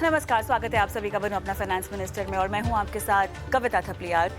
नमस्कार, स्वागत है आप सभी का बनूं अपना फाइनेंस मिनिस्टर में और मैं हूं आपके साथ कविता थपलियाल।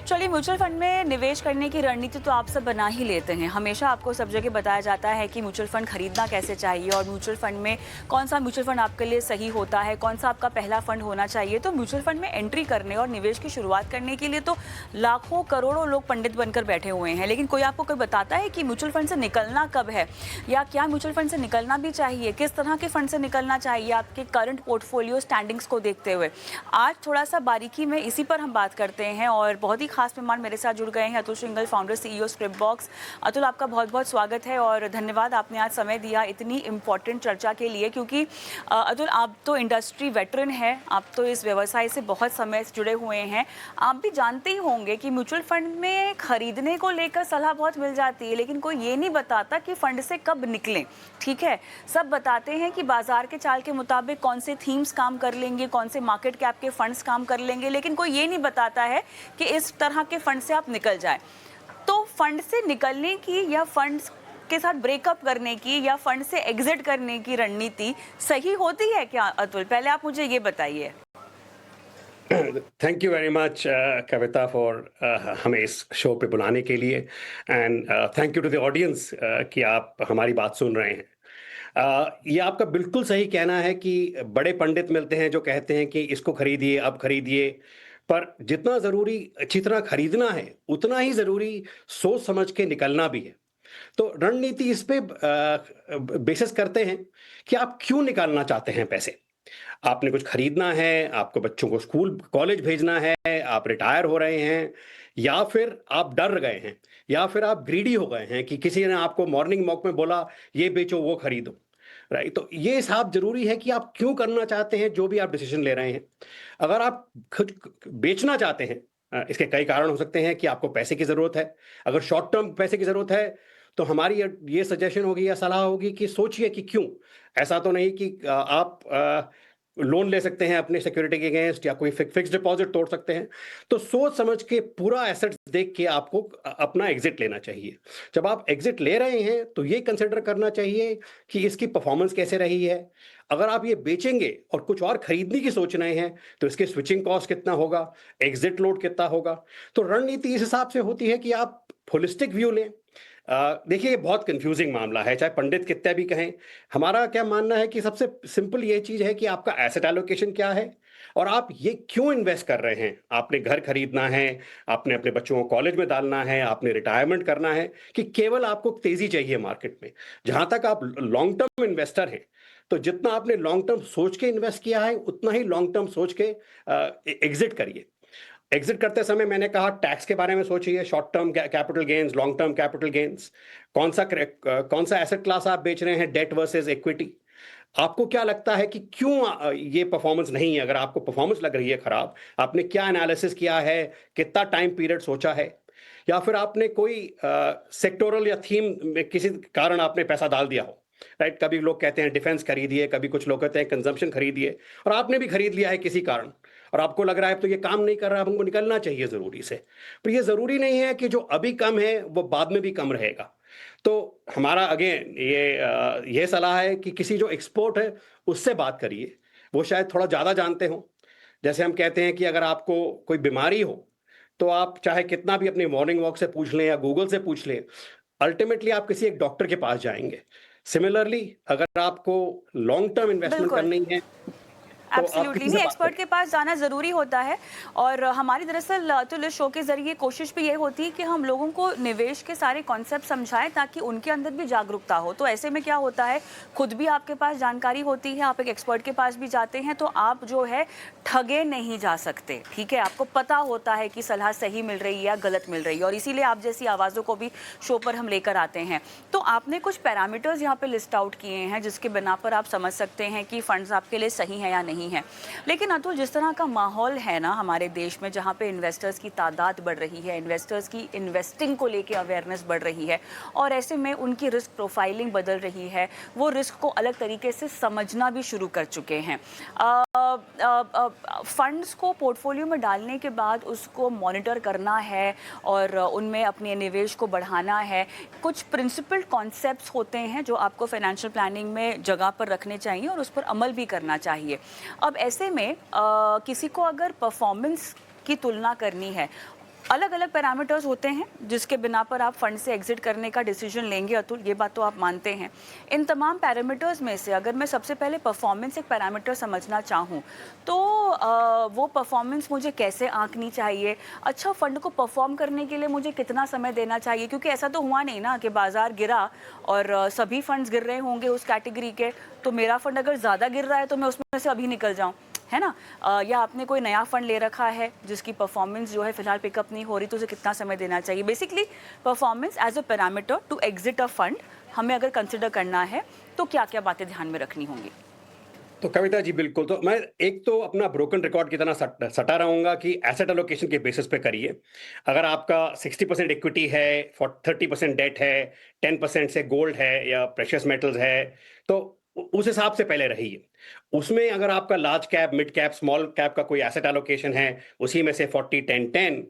चलिए, म्यूचुअल फंड में निवेश करने की रणनीति तो आप सब बना ही लेते हैं। हमेशा आपको सब जगह बताया जाता है कि म्यूचुअल फंड खरीदना कैसे चाहिए और म्यूचुअल फंड में कौन सा म्यूचुअल फंड आपके लिए सही होता है, कौन सा आपका पहला फंड होना चाहिए। तो म्यूचुअल फंड में एंट्री करने और निवेश की शुरुआत करने के लिए तो लाखों करोड़ों लोग पंडित बनकर बैठे हुए हैं, लेकिन कोई आपको कोई बताता है कि म्यूचुअल फंड से निकलना कब है या क्या म्यूचुअल फंड से निकलना भी चाहिए, किस तरह के फंड से निकलना चाहिए आपके करंट पोर्टफोलियो स्टैंडिंग्स को देखते हुए। आज थोड़ा सा बारीकी में इसी पर हम बात करते हैं और बहुत ही खास मेहमान मेरे साथ जुड़ गए हैं Atul Singhal, founder CEO script box. Atul, आपका बहुत बहुत स्वागत है और धन्यवाद आपने आज समय दिया इतनी इम्पॉर्टेंट चर्चा के लिए, क्योंकि अतुल आप तो इंडस्ट्री वेटरन है, आप तो इस व्यवसाय से बहुत समय से जुड़े हुए हैं। आप भी जानते ही होंगे कि म्यूचुअल फंड में खरीदने को लेकर सलाह बहुत मिल जाती है, लेकिन कोई ये नहीं बताता कि फंड से कब निकलें। ठीक है, सब बताते हैं कि बाजार के चाल के मुताबिक कौन से थीम्स काम कर लेंगे, कौन से मार्केट कैप के फंड्स काम कर लेंगे, लेकिन कोई ये नहीं बताता है कि इस तरह के फंड से आप निकल जाए। तो फंड से निकलने की या फंड्स के साथ ब्रेकअप करने की या फंड से एग्जिट करने की रणनीति सही होती है क्या अतुल? पहले आप मुझे ये बताइए। Thank you very much Kavita for हमें इस शो पे बुलाने के लिए and thank you to the audience कि आप हमारी बात सुन रहे हैं। ये आपका बिल्कुल सही कहना है कि बड़े पंडित मिलते हैं जो कहते हैं कि इसको खरीदिए, अब खरीदिए, पर जितना ज़रूरी अच्छी तरह खरीदना है उतना ही ज़रूरी सोच समझ के निकलना भी है। तो रणनीति इस पे बेसिस करते हैं कि आप क्यों निकालना चाहते हैं पैसे। आपने कुछ खरीदना है, आपको बच्चों को स्कूल कॉलेज भेजना है, आप रिटायर हो रहे हैं, या फिर आप डर गए हैं, या फिर आप ग्रीडी हो गए हैं कि किसी ने आपको मॉर्निंग वॉक में बोला ये बेचो वो खरीदो। राइट, तो ये हिसाब जरूरी है कि आप क्यों करना चाहते हैं जो भी आप डिसीजन ले रहे हैं। अगर आप खुद बेचना चाहते हैं, इसके कई कारण हो सकते हैं कि आपको पैसे की जरूरत है। अगर शॉर्ट टर्म पैसे की जरूरत है तो हमारी ये सजेशन होगी या सलाह होगी कि सोचिए कि क्यों। ऐसा तो नहीं कि आप लोन ले सकते हैं अपने सिक्योरिटी के अगेंस्ट या कोई फिक्स डिपॉजिट तोड़ सकते हैं। तो सोच समझ के पूरा एसेट्स देख के आपको अपना एग्जिट लेना चाहिए। जब आप एग्जिट ले रहे हैं तो ये कंसिडर करना चाहिए कि इसकी परफॉर्मेंस कैसे रही है। अगर आप ये बेचेंगे और कुछ और खरीदने की सोच रहे हैं तो इसके स्विचिंग कॉस्ट कितना होगा, एग्जिट लोड कितना होगा। तो रणनीति इस हिसाब से होती है कि आप होलिस्टिक व्यू लें। देखिए, ये बहुत कंफ्यूजिंग मामला है, चाहे पंडित कितने भी कहें। हमारा क्या मानना है कि सबसे सिंपल ये चीज है कि आपका एसेट एलोकेशन क्या है और आप ये क्यों इन्वेस्ट कर रहे हैं। आपने घर खरीदना है, आपने अपने बच्चों को कॉलेज में डालना है, आपने रिटायरमेंट करना है, कि केवल आपको तेजी चाहिए मार्केट में। जहां तक आप लॉन्ग टर्म इन्वेस्टर हैं तो जितना आपने लॉन्ग टर्म सोच के इन्वेस्ट किया है उतना ही लॉन्ग टर्म सोच के एग्जिट करिए। एग्जिट करते समय मैंने कहा टैक्स के बारे में सोचिए, short term capital gains, long term capital gains, कौन सा एसेट क्लास आप बेच रहे हैं, डेट वर्सेस इक्विटी। आपको क्या लगता है कि क्यों ये परफॉर्मेंस नहीं है। अगर आपको परफॉर्मेंस लग रही है खराब, आपने क्या एनालिसिस किया है, कितना टाइम पीरियड सोचा है, या फिर आपने कोई सेक्टोरल या थीम में किसी कारण आपने पैसा डाल दिया हो। राइट, कभी लोग कहते हैं डिफेंस खरीदिए, कभी कुछ लोग कहते हैं कंजम्पशन खरीदिए, और आपने भी खरीद लिया है किसी कारण और आपको लग रहा है तो ये काम नहीं कर रहा, हमको निकलना चाहिए जरूरी से। पर ये जरूरी नहीं है कि जो अभी कम है वो बाद में भी कम रहेगा। तो हमारा अगेन ये सलाह है कि किसी जो एक्सपर्ट है उससे बात करिए, वो शायद थोड़ा ज्यादा जानते हो। जैसे हम कहते हैं कि अगर आपको कोई बीमारी हो तो आप चाहे कितना भी अपने मॉर्निंग वॉक से पूछ लें या गूगल से पूछ लें, अल्टीमेटली आप किसी एक डॉक्टर के पास जाएंगे। सिमिलरली अगर आपको लॉन्ग टर्म इन्वेस्टमेंट बिल्कुल, करनी है तो आप एब्सोल्युटली किसी से नहीं, बात एक्सपर्ट करें। के पास जाना ज़रूरी होता है। और हमारी दरअसल अतुल इस शो के ज़रिए कोशिश भी ये होती है कि हम लोगों को निवेश के सारे कॉन्सेप्ट समझाएं ताकि उनके अंदर भी जागरूकता हो। तो ऐसे में क्या होता है, खुद भी आपके पास जानकारी होती है, आप एक एक्सपर्ट के पास भी जाते हैं तो आप जो है ठगे नहीं जा सकते। ठीक है, आपको पता होता है कि सलाह सही मिल रही है या गलत मिल रही है, और इसीलिए आप जैसी आवाज़ों को भी शो पर हम लेकर आते हैं। तो आपने कुछ पैरामीटर्स यहाँ पे लिस्ट आउट किए हैं जिसके बिना पर आप समझ सकते हैं कि फंड्स आपके लिए सही है या नहीं है। लेकिन अतुल, जिस तरह का माहौल है ना हमारे देश में, जहाँ पे इन्वेस्टर्स की तादाद बढ़ रही है, इन्वेस्टर्स की इन्वेस्टिंग को लेके अवेयरनेस बढ़ रही है, और ऐसे में उनकी रिस्क प्रोफाइलिंग बदल रही है, वो रिस्क को अलग तरीके से समझना भी शुरू कर चुके हैं। फंड्स को पोर्टफोलियो में डालने के बाद उसको मॉनिटर करना है और उनमें अपने निवेश को बढ़ाना है। कुछ प्रिंसिपल कॉन्सेप्ट्स होते हैं जो आपको फाइनेंशियल प्लानिंग में जगह पर रखने चाहिए और उस पर अमल भी करना चाहिए। अब ऐसे में किसी को अगर परफॉर्मेंस की तुलना करनी है, अलग अलग पैरामीटर्स होते हैं जिसके बिना पर आप फंड से एग्जिट करने का डिसीजन लेंगे अतुल, ये बात तो आप मानते हैं। इन तमाम पैरामीटर्स में से अगर मैं सबसे पहले परफॉर्मेंस एक पैरामीटर समझना चाहूँ तो वो परफॉर्मेंस मुझे कैसे आंकनी चाहिए? अच्छा, फंड को परफॉर्म करने के लिए मुझे कितना समय देना चाहिए? क्योंकि ऐसा तो हुआ नहीं ना कि बाजार गिरा और सभी फंड्स गिर रहे होंगे उस कैटेगरी के, तो मेरा फंड अगर ज़्यादा गिर रहा है तो मैं उसमें से अभी निकल जाऊँ, है ना? या आपने कोई नया फंड ले रखा है जिसकी परफॉर्मेंस जो है फिलहाल पिकअप नहीं हो रही, तो उसे कितना समय देना चाहिए? Basically performance as a parameter to exit a fund हमें अगर कंसिडर करना है तो क्या क्या बातें ध्यान में रखनी होंगी? तो कविता जी बिल्कुल, तो मैं एक तो अपना ब्रोकन रिकॉर्ड की तरह सटा रहूंगा कि एसेट एलोकेशन के बेसिस पे करिए। अगर आपका 60% इक्विटी है, 30% डेट है, 10% से गोल्ड है या प्रेशियस मेटल्स है, तो उस हिसाब से पहले रहिए। उसमें अगर आपका large cap, mid cap, small cap का कोई एसेट एलोकेशन है, उसी में से 40-10-10,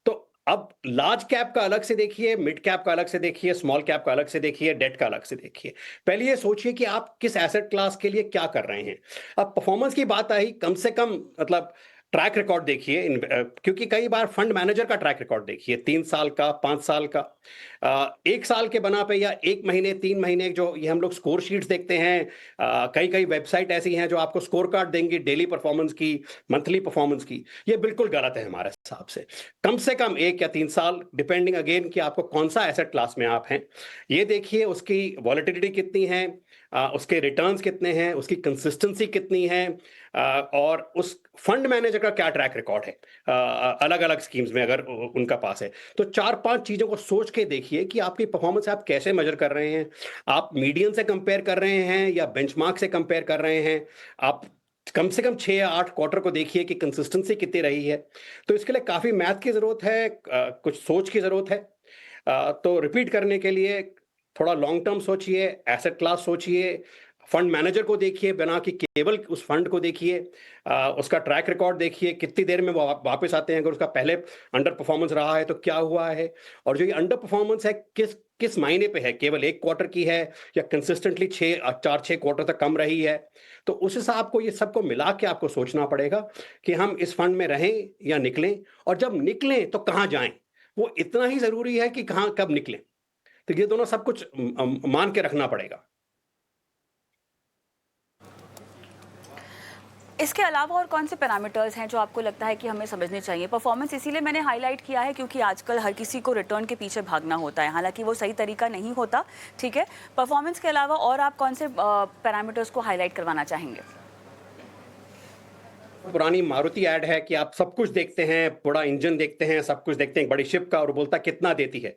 तो अब लार्ज कैप का अलग से देखिए, मिड कैप का अलग से देखिए, स्मॉल कैप का अलग से देखिए, डेट का अलग से देखिए। पहले ये सोचिए कि आप किस एसेट क्लास के लिए क्या कर रहे हैं। अब परफॉर्मेंस की बात आई, कम से कम मतलब ट्रैक रिकॉर्ड देखिए, क्योंकि कई बार फंड मैनेजर का ट्रैक रिकॉर्ड देखिए, 3 साल का, 5 साल का, 1 साल के बना पे, या 1 महीने, 3 महीने, जो ये हम लोग स्कोर शीट्स देखते हैं। कई कई वेबसाइट ऐसी हैं जो आपको स्कोर कार्ड देंगी डेली परफॉर्मेंस की, मंथली परफॉर्मेंस की। ये बिल्कुल गलत है हमारे हिसाब से कम 1 या 3 साल, डिपेंडिंग अगेन कि आपको कौन सा एसेट क्लास में आप हैं। ये देखिए उसकी वॉलेटिलिटी कितनी है, उसके रिटर्न्स कितने हैं, उसकी कंसिस्टेंसी कितनी है, और उस फंड मैनेजर का क्या ट्रैक रिकॉर्ड है अलग अलग स्कीम्स में, अगर उनका पास है। तो 4-5 चीजों को सोच के देखिए कि आपकी परफॉर्मेंस आप कैसे मेजर कर रहे हैं। आप मीडियन से कंपेयर कर रहे हैं या बेंचमार्क से कंपेयर कर रहे हैं। आप कम से कम 6 या 8 क्वार्टर को देखिए कि कंसिस्टेंसी कितनी रही है। तो इसके लिए काफी मैथ की जरूरत है, कुछ सोच की जरूरत है। तो रिपीट करने के लिए थोड़ा लॉन्ग टर्म सोचिए, एसेट क्लास सोचिए, फंड मैनेजर को देखिए, बना कि केवल उस फंड को देखिए, उसका ट्रैक रिकॉर्ड देखिए, कितनी देर में वो वापस आते हैं। अगर उसका पहले अंडर परफॉर्मेंस रहा है तो क्या हुआ है, और जो ये अंडर परफॉर्मेंस है किस किस महीने पे है, केवल 1 क्वार्टर की है या कंसिस्टेंटली 4-6 क्वार्टर तक कम रही है। तो उस हिसाब को ये सबको मिला के आपको सोचना पड़ेगा कि हम इस फंड में रहें या निकलें, और जब निकलें तो कहाँ जाएं। वो इतना ही जरूरी है कि कहाँ कब निकलें। तो ये दोनों सब कुछ मान के रखना पड़ेगा। इसके अलावा और कौन से पैरामीटर्स हैं जो आपको लगता है कि हमें समझने चाहिए? परफॉर्मेंस इसीलिए मैंने हाईलाइट किया है क्योंकि आजकल हर किसी को रिटर्न के पीछे भागना होता है, हालांकि वो सही तरीका नहीं होता, ठीक है? परफॉर्मेंस के अलावा और आप कौन से पैरामीटर्स को हाईलाइट करवाना चाहेंगे? पुरानी मारुति ऐड है कि आप सब कुछ देखते हैं, बड़ा इंजन देखते हैं, सब कुछ देखते हैं, बड़ी शिप का, और बोलता कितना देती है।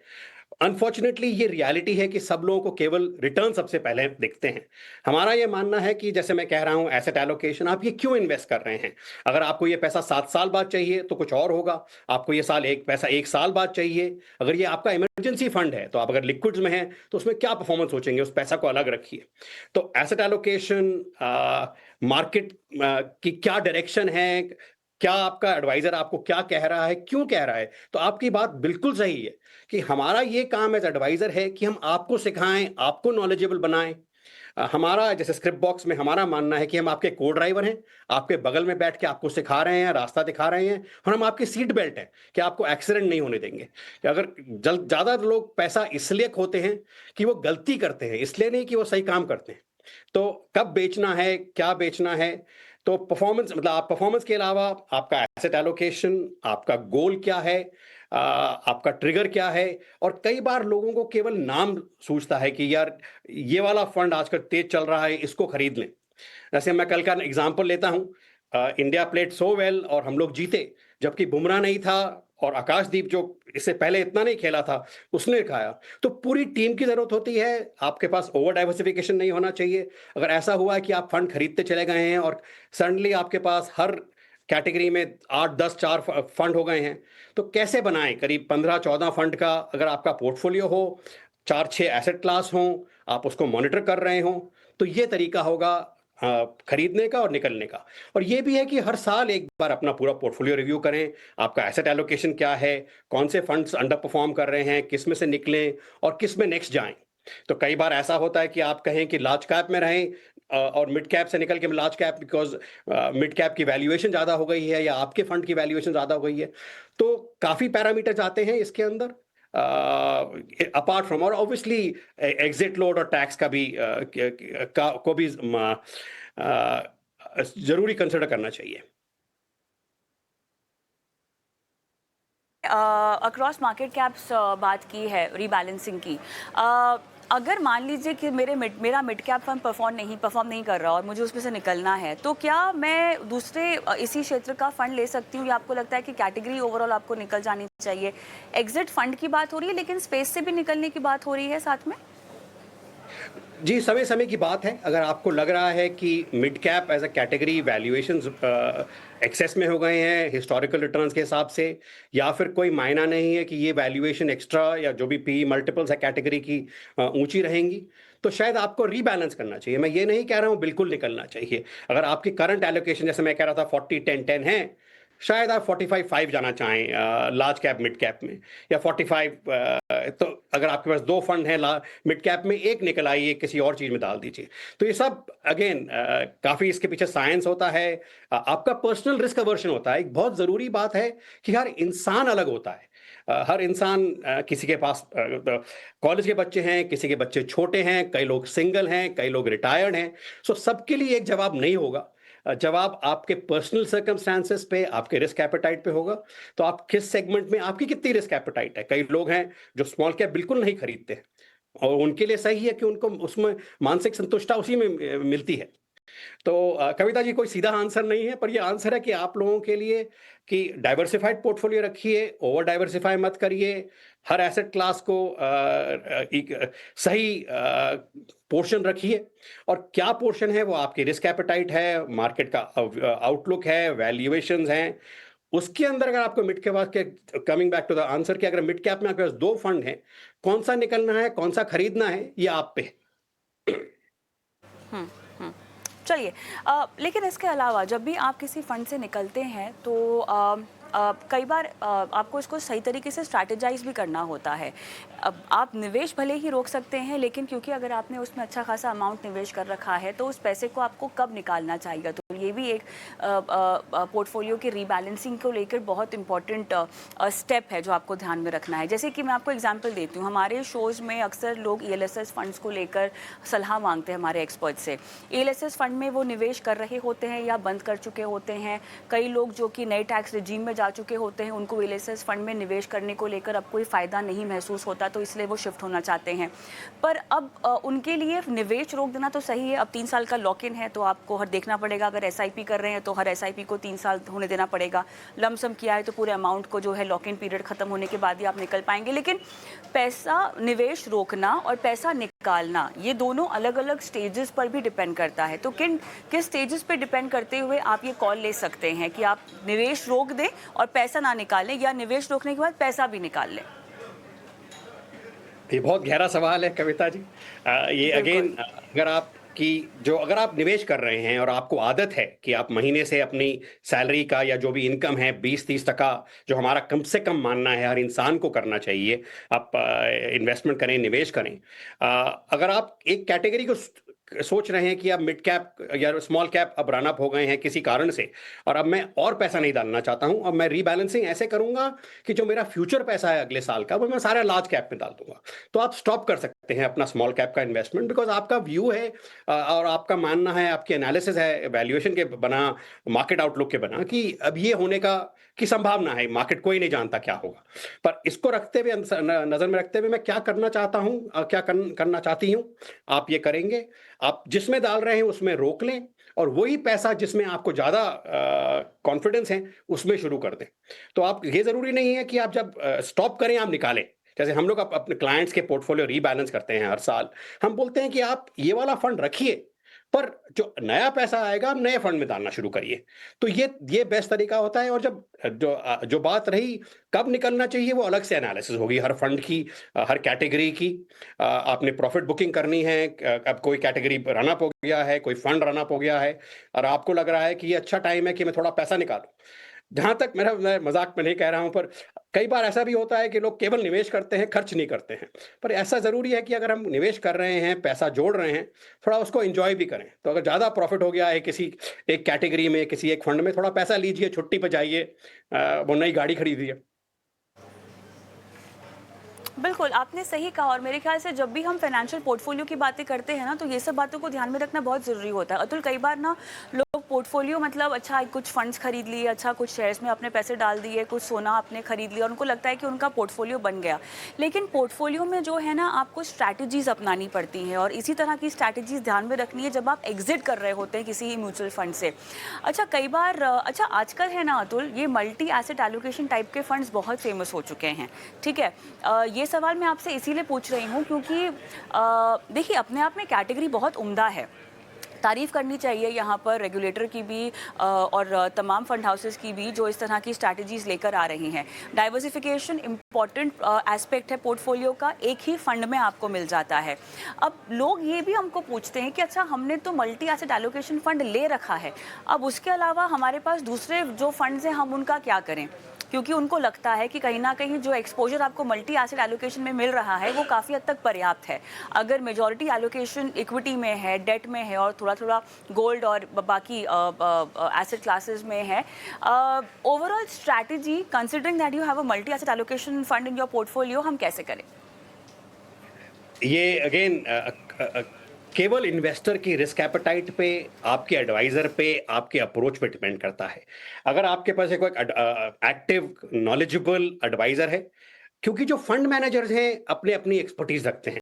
अनफॉर्चुनेटली ये रियलिटी है कि सब लोगों को केवल रिटर्न सबसे पहले दिखते हैं। हमारा ये मानना है कि जैसे मैं कह रहा हूं, एसेट एलोकेशन, आप ये क्यों इन्वेस्ट कर रहे हैं। अगर आपको ये पैसा 7 साल बाद चाहिए तो कुछ और होगा। आपको ये पैसा 1 साल बाद चाहिए। अगर ये आपका इमरजेंसी फंड है, तो आप अगर लिक्विड्स में हैं तो उसमें क्या परफॉर्मेंस सोचेंगे, उस पैसा को अलग रखिए। तो एसेट एलोकेशन, मार्केट की क्या डायरेक्शन है, क्या आपका एडवाइजर आपको क्या कह रहा है, क्यों कह रहा है, तो आपकी बात बिल्कुल सही है कि हमारा ये काम एज एडवाइजर है कि हम आपको सिखाएं, आपको नॉलेजेबल बनाएं। हमारा जैसे स्क्रिप्ट बॉक्स में हमारा मानना है कि हम आपके को ड्राइवर हैं, आपके बगल में बैठ के आपको सिखा रहे हैं, रास्ता दिखा रहे हैं, और हम आपकी सीट बेल्ट हैं कि आपको एक्सीडेंट नहीं होने देंगे। कि अगर ज्यादा लोग पैसा इसलिए खोते हैं कि वो गलती करते हैं, इसलिए नहीं कि वो सही काम करते हैं। तो कब बेचना है, क्या बेचना है, तो परफॉर्मेंस, मतलब आप परफॉर्मेंस के अलावा आपका एसेट एलोकेशन, आपका गोल क्या है, आपका ट्रिगर क्या है। और कई बार लोगों को केवल नाम सूझता है कि यार ये वाला फंड आजकल तेज चल रहा है, इसको खरीद लें। जैसे मैं कल का एग्जांपल लेता हूं, इंडिया प्लेड सो वेल और हम लोग जीते, जबकि बुमराह नहीं था और आकाशदीप जो इससे पहले इतना नहीं खेला था उसने खाया। तो पूरी टीम की जरूरत होती है, आपके पास ओवर डाइवर्सिफिकेशन नहीं होना चाहिए। अगर ऐसा हुआ है कि आप फंड खरीदते चले गए हैं और सडनली आपके पास हर कैटेगरी में 8-10 4 फंड हो गए हैं, तो कैसे बनाएं। करीब 15-14 फंड का अगर आपका पोर्टफोलियो हो, 4-6 एसेट क्लास हो, आप उसको मॉनिटर कर रहे हो, तो ये तरीका होगा खरीदने का और निकलने का। और ये भी है कि हर साल एक बार अपना पूरा पोर्टफोलियो रिव्यू करें, आपका एसेट एलोकेशन क्या है, कौन से फंड्स अंडर परफॉर्म कर रहे हैं, किस में से निकलें और किस में नेक्स्ट जाएं। तो कई बार ऐसा होता है कि आप कहें कि लार्ज कैप में रहें, और मिड कैप से निकल के large cap, because mid cap की वैल्यूएशन ज़्यादा हो गई है या आपके फंड की वैल्यूएशन ज़्यादा हो गई है। तो काफ़ी पैरामीटर्स आते हैं इसके अंदर, अपार्ट फ्रॉम, और ऑब्वियसली एग्जिट लोड और टैक्स का भी को भी ज़रूरी कंसिडर करना चाहिए। अक्रॉस मार्केट कैप्स बात की है रीबैलेंसिंग की। अगर मान लीजिए कि मेरा मिड कैप फंड परफॉर्म नहीं कर रहा और मुझे उसमें से निकलना है, तो क्या मैं दूसरे इसी क्षेत्र का फंड ले सकती हूँ, या आपको लगता है कि कैटेगरी ओवरऑल आपको निकल जानी चाहिए? एग्जिट फंड की बात हो रही है, लेकिन स्पेस से भी निकलने की बात हो रही है साथ में। जी, समय-समय की बात है। अगर आपको लग रहा है कि mid cap as a category valuations excess में हो गए हैं हिस्टोरिकल रिटर्न्स के हिसाब से, या फिर कोई मायना नहीं है कि ये वैल्यूएशन एक्स्ट्रा या जो भी पीई मल्टीपल्स है कैटेगरी की ऊँची रहेंगी, तो शायद आपको रीबैलेंस करना चाहिए। मैं ये नहीं कह रहा हूँ बिल्कुल निकलना चाहिए। अगर आपकी करंट एलोकेशन, जैसे मैं कह रहा था, 40-10-10 है, शायद आप 45-5 जाना चाहें लार्ज कैप मिड कैप में, या 45, तो अगर आपके पास 2 फंड हैं मिड कैप में, एक निकल आई, एक किसी और चीज़ में डाल दीजिए। तो ये सब अगेन काफ़ी इसके पीछे साइंस होता है, आपका पर्सनल रिस्क अवर्शन होता है। एक बहुत ज़रूरी बात है कि हर इंसान अलग होता है। हर इंसान, किसी के पास कॉलेज के बच्चे हैं, किसी के बच्चे छोटे हैं, कई लोग सिंगल हैं, कई लोग रिटायर्ड हैं। सो सबके लिए एक जवाब नहीं होगा। जवाब आपके पर्सनल सर्कमस्टांसेस पे, आपके रिस्क एपेटाइट पे होगा। तो आप किस सेगमेंट में, आपकी कितनी रिस्क एपेटाइट है। कई लोग हैं जो स्मॉल कैप बिल्कुल नहीं खरीदते हैं, और उनके लिए सही है कि उनको उसमें मानसिक संतुष्टता उसी में मिलती है। तो कविता जी, कोई सीधा आंसर नहीं है, पर ये आंसर है कि आप लोगों के लिए कि डाइवर्सिफाइड पोर्टफोलियो रखिए, ओवर डाइवर्सिफाई मत करिए। हर एसेट क्लास को एक सही पोर्शन रखिए, और क्या पोर्शन है वो आपकी रिस्क एपेटाइट है, मार्केट का आउटलुक है, वैल्यूएशंस हैं। उसके अंदर अगर आपको मिड के बाद के, coming back to the answer, कि अगर मिड कैप में आपके पास 2 फंड हैं, कौन-सा निकलना है, कौन-सा खरीदना है, ये आप पे है। हम्म, हम्म। चलिए, लेकिन इसके अलावा जब भी आप किसी फंड से निकलते हैं, तो कई बार आपको इसको सही तरीके से स्ट्रैटेजाइज भी करना होता है। अब आप निवेश भले ही रोक सकते हैं, लेकिन क्योंकि अगर आपने उसमें अच्छा खासा अमाउंट निवेश कर रखा है, तो उस पैसे को आपको कब निकालना चाहिए। तो ये भी एक पोर्टफोलियो की रीबैलेंसिंग को लेकर बहुत इंपॉर्टेंट स्टेप है जो आपको ध्यान में रखना है। जैसे कि मैं आपको एग्जांपल देती हूँ, हमारे शोज़ में अक्सर लोग ईएलएसएस फंड्स को लेकर सलाह मांगते हैं हमारे एक्सपर्ट से। ईएलएसएस फंड में वो निवेश कर रहे होते हैं या बंद कर चुके होते हैं। कई लोग जो कि नए टैक्स रिजीम में जा चुके होते हैं, उनको ईएलएसएस फंड में निवेश करने को लेकर अब कोई फ़ायदा नहीं महसूस होता, तो इसलिए वो शिफ्ट होना चाहते हैं। पर अब उनके लिए निवेश रोक देना तो सही है। अब 3 साल का लॉक इन है, तो आपको हर देखना पड़ेगा। अगर एसआईपी कर रहे हैं तो हर एसआईपी को 3 साल होने देना पड़ेगा। लमसम किया है तो पूरे अमाउंट को जो है लॉक इन पीरियड खत्म होने के बाद ही आप निकल पाएंगे। लेकिन पैसा निवेश रोकना और पैसा निकालना, ये दोनों अलग अलग स्टेजेस पर भी डिपेंड करता है। तो किस स्टेजेस पे डिपेंड करते हुए आप ये कॉल ले सकते हैं कि आप निवेश रोक दें और पैसा ना निकालें, या निवेश रोकने के बाद पैसा भी निकाल लें? ये बहुत गहरा सवाल है कविता जी। ये बिल्कुल। अगेन, अगर आप निवेश कर रहे हैं और आपको आदत है कि आप महीने से अपनी सैलरी का या जो भी इनकम है 20-30% जो हमारा कम से कम मानना है हर इंसान को करना चाहिए, आप इन्वेस्टमेंट करें, निवेश करें। अगर आप एक कैटेगरी को सोच रहे हैं कि अब मिड कैप या स्मॉल कैप अब रन अप हो गए हैं किसी कारण से, और अब मैं और पैसा नहीं डालना चाहता हूं, अब मैं रीबैलेंसिंग ऐसे करूंगा कि जो मेरा फ्यूचर पैसा है अगले साल का, वो मैं सारा लार्ज कैप में डाल दूंगा, तो आप स्टॉप कर सकते हैं अपना स्मॉल कैप का इन्वेस्टमेंट। बिकॉज आपका व्यू है, और आपका मानना है, आपकी एनालिसिस है वैल्यूएशन के बना, मार्केट आउटलुक के बना, कि अब ये होने की संभावना है, मार्केट कोई नहीं जानता क्या होगा। पर इसको रखते हुए, नजर में रखते हुए, मैं क्या करना चाहता हूं, करना चाहती हूं, आप ये करेंगे। आप जिसमें डाल रहे हैं उसमें रोक लें, और वही पैसा जिसमें आपको ज़्यादा कॉन्फिडेंस है उसमें शुरू कर दें। तो आप, ये ज़रूरी नहीं है कि आप जब स्टॉप करें आप निकालें। जैसे हम लोग अपने क्लाइंट्स के पोर्टफोलियो रीबैलेंस करते हैं हर साल, हम बोलते हैं कि आप ये वाला फंड रखिए, पर जो नया पैसा आएगा आप नए फंड में डालना शुरू करिए। तो ये बेस्ट तरीका होता है। और जब जो बात रही कब निकलना चाहिए, वो अलग से एनालिसिस होगी हर फंड की, हर कैटेगरी की। आपने प्रॉफिट बुकिंग करनी है, अब कोई कैटेगरी रन अप हो गया है, कोई फंड रन अप हो गया है, और आपको लग रहा है कि ये अच्छा टाइम है कि मैं थोड़ा पैसा निकालूं, जहाँ तक मैं मज़ाक में नहीं कह रहा हूँ, पर कई बार ऐसा भी होता है कि लोग केवल निवेश करते हैं, खर्च नहीं करते हैं। पर ऐसा ज़रूरी है कि अगर हम निवेश कर रहे हैं, पैसा जोड़ रहे हैं, थोड़ा उसको एन्जॉय भी करें। तो अगर ज़्यादा प्रॉफ़िट हो गया है किसी एक कैटेगरी में, किसी एक फंड में, थोड़ा पैसा लीजिए, छुट्टी पे जाइए, वो नई गाड़ी खरीदिए। बिल्कुल, आपने सही कहा और मेरे ख़्याल से जब भी हम फाइनेंशियल पोर्टफोलियो की बातें करते हैं ना, तो ये सब बातों को ध्यान में रखना बहुत ज़रूरी होता है। अतुल, कई बार ना लोग पोर्टफोलियो मतलब अच्छा कुछ फंड्स खरीद लिए, अच्छा कुछ शेयर्स में अपने पैसे डाल दिए, कुछ सोना आपने खरीद लिया और उनको लगता है कि उनका पोर्टफोलियो बन गया। लेकिन पोर्टफोलियो में जो है ना, आपको स्ट्रैटेजीज़ अपनानी पड़ती हैं और इसी तरह की स्ट्रैटेजीज़ ध्यान में रखनी है जब आप एग्ज़िट कर रहे होते हैं किसी म्यूचुअल फंड से। अच्छा, कई बार अच्छा आजकल है ना अतुल, ये मल्टी एसेट एलोकेशन टाइप के फंड्स बहुत फेमस हो चुके हैं, ठीक है? ये सवाल मैं आपसे इसीलिए पूछ रही हूँ क्योंकि देखिए अपने आप में कैटेगरी बहुत उम्दा है, तारीफ़ करनी चाहिए यहाँ पर रेगुलेटर की भी और तमाम फंड हाउसेस की भी जो इस तरह की स्ट्रैटेजीज़ लेकर आ रही हैं। डाइवर्सिफिकेशन इम्पॉर्टेंट एस्पेक्ट है पोर्टफोलियो का, एक ही फंड में आपको मिल जाता है। अब लोग ये भी हमको पूछते हैं कि अच्छा हमने तो मल्टी एसेट एलोकेशन फंड ले रखा है, अब उसके अलावा हमारे पास दूसरे जो फंड्स हैं हम उनका क्या करें? क्योंकि उनको लगता है कि कहीं न कहीं जो एक्सपोज़र आपको मल्टी एसेट एलोकेशन में मिल रहा है, वो काफ़ी हद तक पर्याप्त है। अगर मेजॉरिटी एलोकेशन इक्विटी में है, डेट में है और थोड़ा-थोड़ा गोल्ड और बाकी एसेट क्लासेस में है, overall strategy considering that you have a multi asset allocation fund in your portfolio हम कैसे करें? ये अगेन केवल इन्वेस्टर की रिस्क एपेटाइट पे, आपके एडवाइजर पे, आपके अप्रोच पे डिपेंड करता है। अगर आपके पास एक एक्टिव नॉलेजेबल एडवाइजर है, क्योंकि जो फंड मैनेजर्स हैं अपने अपनी एक्सपर्टीज रखते हैं।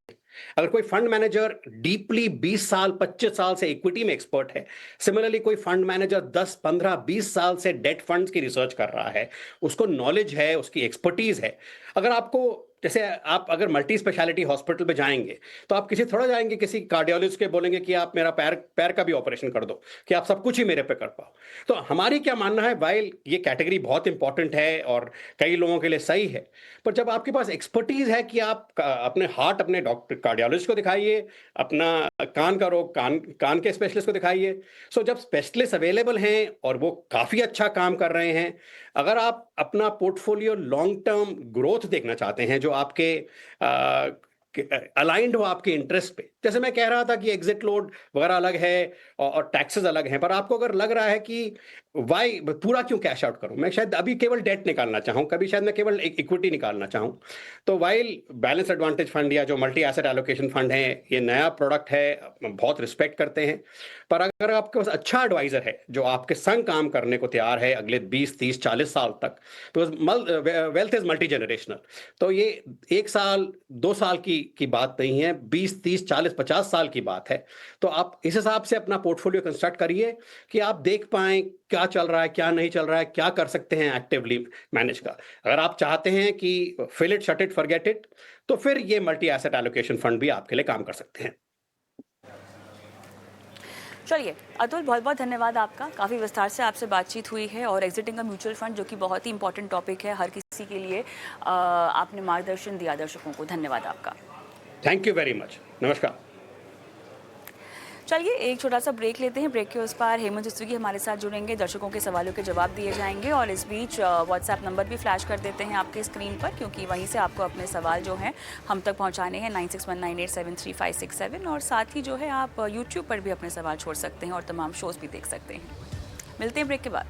अगर कोई फंड मैनेजर डीपली 20 साल 25 साल से इक्विटी में एक्सपर्ट है, सिमिलरली कोई फंड मैनेजर 10 15 20 साल से डेट फंड्स की रिसर्च कर रहा है, उसको नॉलेज है, उसकी एक्सपर्टीज है। अगर आपको जैसे आप अगर मल्टी स्पेशलिटी हॉस्पिटल पे जाएंगे, तो आप किसी थोड़ा जाएंगे किसी कार्डियोलॉजिस्ट के बोलेंगे कि आप मेरा पैर पैर का भी ऑपरेशन कर दो, कि आप सब कुछ ही मेरे पे कर पाओ। तो हमारी क्या मानना है, वाइल ये कैटेगरी बहुत इंपॉर्टेंट है और कई लोगों के लिए सही है, पर जब आपके पास एक्सपर्टीज है कि आप अपने हार्ट अपने डॉक्टर कार्डियोलॉजिस्ट को दिखाइए, अपना कान का रोग कान के स्पेशलिस्ट को दिखाइए। सो जब स्पेशलिस्ट अवेलेबल हैं और वो काफ़ी अच्छा काम कर रहे हैं, अगर आप अपना पोर्टफोलियो लॉन्ग टर्म ग्रोथ देखना चाहते हैं जो आपके अलाइंड हो आपके इंटरेस्ट पे, जैसे मैं कह रहा था कि एग्जिट लोड वगैरह अलग है और टैक्सेस अलग हैं, पर आपको अगर लग रहा है कि वाई पूरा क्यों कैश आउट करूं, मैं शायद अभी केवल डेट निकालना चाहूं, कभी शायद मैं केवल इक्विटी निकालना चाहूं, तो वाइल बैलेंस एडवांटेज फंड या जो मल्टी एसेट एलोकेशन फंड है, ये नया प्रोडक्ट है, बहुत रिस्पेक्ट करते हैं। पर अगर आपके पास अच्छा एडवाइजर है जो आपके संग काम करने को तैयार है अगले 20 30 40 साल तक, तो वेल्थ इज मल्टी जनरेशनल। तो ये 1 साल 2 साल की बात नहीं है, 20 30 40 50 साल की बात है। तो आप इस हिसाब से अपना पोर्टफोलियो कंस्ट्रक्ट करिए कि आप देख पाएं क्या चल रहा है, क्या नहीं चल रहा है, क्या कर सकते हैं एक्टिवली मैनेज का। अगर आप चाहते हैं कि fill it shut it forget it, तो फिर ये मल्टी एसेट एलोकेशन फंड भी आपके लिए काम कर सकते हैं। चलिए अतुल, बहुत बहुत धन्यवाद आपका, काफ़ी विस्तार से आपसे बातचीत हुई है और एग्जिटिंग का म्यूचुअल फंड जो कि बहुत ही इंपॉर्टेंट टॉपिक है हर किसी के लिए, आपने मार्गदर्शन दिया दर्शकों को, धन्यवाद आपका। थैंक यू वेरी मच, नमस्कार। चलिए एक छोटा सा ब्रेक लेते हैं, ब्रेक के उस पार हेमंत जसवीगी हमारे साथ जुड़ेंगे, दर्शकों के सवालों के जवाब दिए जाएंगे और इस बीच व्हाट्सएप नंबर भी फ्लैश कर देते हैं आपके स्क्रीन पर, क्योंकि वहीं से आपको अपने सवाल जो हैं हम तक पहुंचाने हैं 9619873567 और साथ ही जो है आप यूट्यूब पर भी अपने सवाल छोड़ सकते हैं और तमाम शोज़ भी देख सकते हैं। मिलते हैं ब्रेक के बाद।